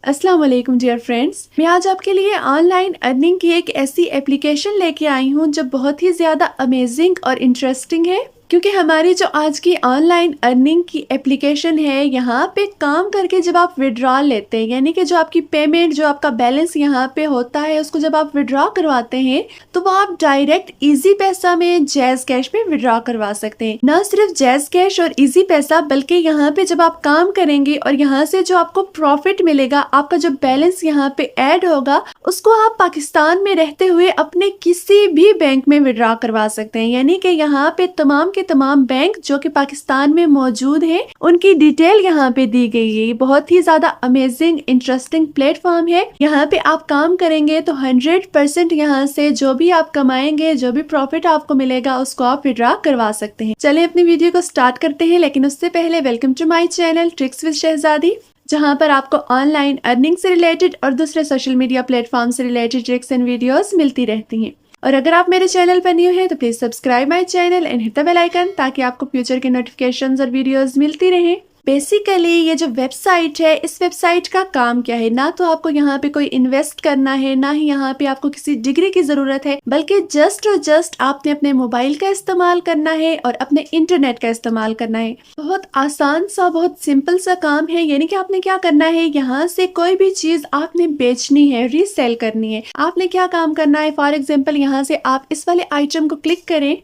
अस्सलाम वालेकुम dear friends, मैं आज आपके लिए ऑनलाइन अर्निंग की एक ऐसी एप्लीकेशन लेके आई हूँ जो बहुत ही ज़्यादा अमेजिंग और इंटरेस्टिंग है। क्योंकि हमारी जो आज की ऑनलाइन अर्निंग की एप्लीकेशन है, यहाँ पे काम करके जब आप विड्रॉल लेते हैं, यानी कि जो आपकी पेमेंट, जो आपका बैलेंस यहाँ पे होता है, उसको जब आप विड्रॉ करवाते हैं तो वो आप डायरेक्ट इजी पैसा में, जैज़ कैश में विड्रॉ करवा सकते हैं। न सिर्फ जैज़ कैश और इजी पैसा, बल्कि यहाँ पे जब आप काम करेंगे और यहाँ से जो आपको प्रॉफिट मिलेगा, आपका जो बैलेंस यहाँ पे ऐड होगा, उसको आप पाकिस्तान में रहते हुए अपने किसी भी बैंक में विड्रॉ करवा सकते हैं। यानी कि यहाँ पे तमाम के तमाम बैंक जो कि पाकिस्तान में मौजूद हैं, उनकी डिटेल यहाँ पे दी गई है। बहुत ही ज्यादा अमेजिंग इंटरेस्टिंग प्लेटफॉर्म है। यहाँ पे आप काम करेंगे तो 100% यहाँ से जो भी आप कमाएंगे, जो भी प्रॉफिट आपको मिलेगा, उसको आप विड्रॉ करवा सकते हैं। चलिए अपनी वीडियो को स्टार्ट करते हैं, लेकिन उससे पहले welcome to my channel tricks with Shahzadi, जहाँ पर आपको ऑनलाइन अर्निंग से रिलेटेड और दूसरे सोशल मीडिया प्लेटफॉर्म से रिलेटेड ट्रिक्स एंड वीडियोस मिलती रहती हैं। और अगर आप मेरे चैनल पर न्यू हैं तो please subscribe my channel and hit the bell icon, ताकि आपको फ्यूचर के नोटिफिकेशंस और वीडियोस मिलती रहें। बेसिकली ये जो वेबसाइट है, इस वेबसाइट का काम क्या है, ना तो आपको यहाँ पे कोई इन्वेस्ट करना है, ना ही यहाँ पे आपको किसी डिग्री की जरूरत है, बल्कि जस्ट और जस्ट आपने अपने मोबाइल का इस्तेमाल करना है और अपने इंटरनेट का इस्तेमाल करना है। बहुत आसान सा, बहुत सिंपल सा काम है। यानी कि आपने क्या करना है, यहाँ से कोई भी चीज आपने बेचनी है, रीसेल करनी है, आपने क्या काम करना है। फॉर एग्जाम्पल, यहाँ से आप इस वाले आइटम को क्लिक करें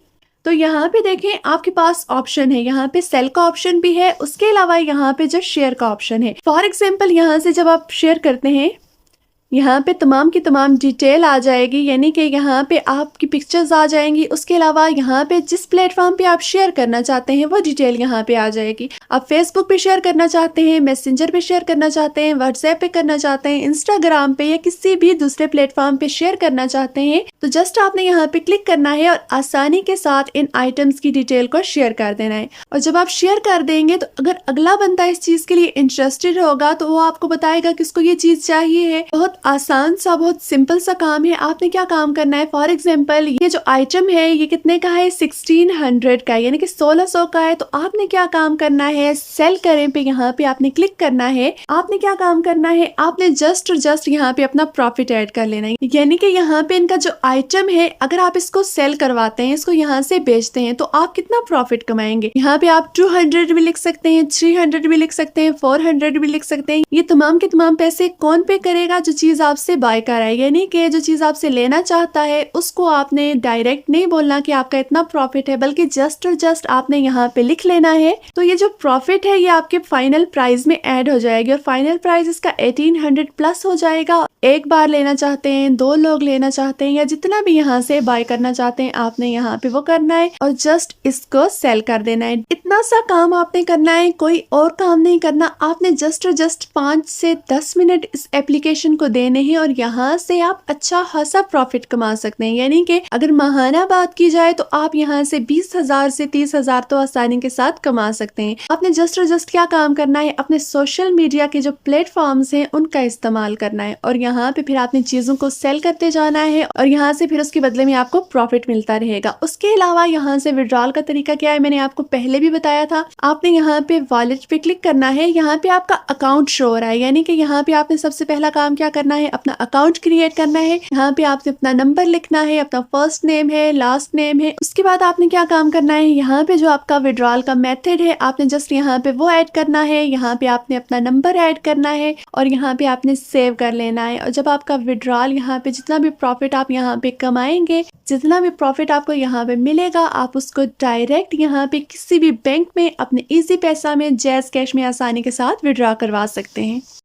तो यहाँ पे देखें आपके पास ऑप्शन है, यहाँ पे सेल का ऑप्शन भी है, उसके अलावा यहाँ पे जो शेयर का ऑप्शन है। फॉर एग्जाम्पल, यहाँ से जब आप शेयर करते हैं, यहाँ पे तमाम की तमाम डिटेल आ जाएगी, यानी कि यहाँ पे आपकी पिक्चर्स आ जाएंगी। उसके अलावा यहाँ पे जिस प्लेटफॉर्म पे आप शेयर करना चाहते हैं वो डिटेल यहाँ पे आ जाएगी। आप फेसबुक पे शेयर करना चाहते हैं, मैसेंजर पे शेयर करना चाहते हैं, व्हाट्सएप पे करना चाहते हैं, इंस्टाग्राम पे या किसी भी दूसरे प्लेटफॉर्म पे शेयर करना चाहते हैं, तो जस्ट आपने यहाँ पे क्लिक करना है और आसानी के साथ इन आइटम्स की डिटेल को शेयर कर देना है। और जब आप शेयर कर देंगे तो अगर अगला बंदा इस चीज के लिए इंटरेस्टेड होगा तो वो आपको बताएगा कि उसको ये चीज चाहिए है। बहुत आसान सा, बहुत सिंपल सा काम है। आपने क्या काम करना है, फॉर एग्जाम्पल ये जो आइटम है ये कितने का है, 1600 का, यानी कि 1600 का है। तो आपने क्या काम करना है, सेल करें पे यहाँ पे आपने क्लिक करना है। आपने क्या काम करना है, आपने जस्ट और जस्ट यहाँ पे अपना प्रॉफिट ऐड कर लेना है। यानी कि यहाँ पे इनका जो आइटम है, अगर आप इसको सेल करवाते हैं, इसको यहाँ से बेचते हैं, तो आप कितना प्रॉफिट कमाएंगे। यहाँ पे आप 200 भी लिख सकते हैं, 300 भी लिख सकते हैं, 400 भी लिख सकते हैं। ये तमाम के तमाम पैसे कौन पे करेगा, जो चीज आपसे बाय कर रहा है। यानी कि जो चीज आपसे लेना चाहता है उसको आपने डायरेक्ट नहीं बोलना कि आपका इतना प्रॉफिट है, बल्कि जस्ट और जस्ट आपने यहाँ पे लिख लेना है। तो ये जो प्रॉफिट है ये आपके फाइनल प्राइस में ऐड हो जाएगी और फाइनल प्राइस इसका 1800 प्लस हो जाएगा। एक बार लेना चाहते हैं, 2 लोग लेना चाहते हैं, या जितना भी यहाँ से बाय करना चाहते हैं, आपने यहाँ पे वो करना है और जस्ट इसको सेल कर देना है। इतना सा काम आपने करना है, कोई और काम नहीं करना। आपने जस्ट और जस्ट 5 से 10 मिनट इस एप्लीकेशन को देने हैं और यहाँ से आप अच्छा खासा प्रॉफिट कमा सकते हैं। यानी कि अगर माहाना बात की जाए तो आप यहाँ से 20,000 से 30,000 तो आसानी के साथ कमा सकते हैं। आपने जस्ट और जस्ट क्या काम करना है, अपने सोशल मीडिया के जो प्लेटफॉर्म्स हैं उनका इस्तेमाल करना है और यहाँ पे फिर आपने चीजों को सेल करते जाना है और यहाँ से फिर उसके बदले में आपको प्रॉफिट मिलता रहेगा। उसके अलावा यहाँ से विड्रॉल का तरीका क्या है, मैंने आपको पहले भी बताया था। आपने यहाँ पे वॉलेट पे क्लिक करना है, यहाँ पे आपका अकाउंट शो हो रहा है, यानी कि यहाँ पे आपने सबसे पहला काम क्या करना है, अपना अकाउंट क्रिएट करना है। यहाँ पे आपने अपना नंबर लिखना है, अपना फर्स्ट नेम है, लास्ट नेम है। उसके बाद आपने क्या काम करना है, यहाँ पे जो आपका विड्रॉल का मेथड है आपने जस्ट यहाँ पे वो ऐड करना है। यहाँ पे आपने अपना नंबर ऐड करना है और यहाँ पे आपने सेव कर लेना है। और जब आपका विड्रॉल यहाँ पे जितना भी प्रॉफिट आप यहाँ पे कमाएंगे, जितना भी प्रॉफिट आपको यहाँ पे मिलेगा, आप उसको डायरेक्ट यहाँ पे किसी भी बैंक में अपने इजी पैसा में, जैज़ कैश में आसानी के साथ विड्रॉ करवा सकते हैं।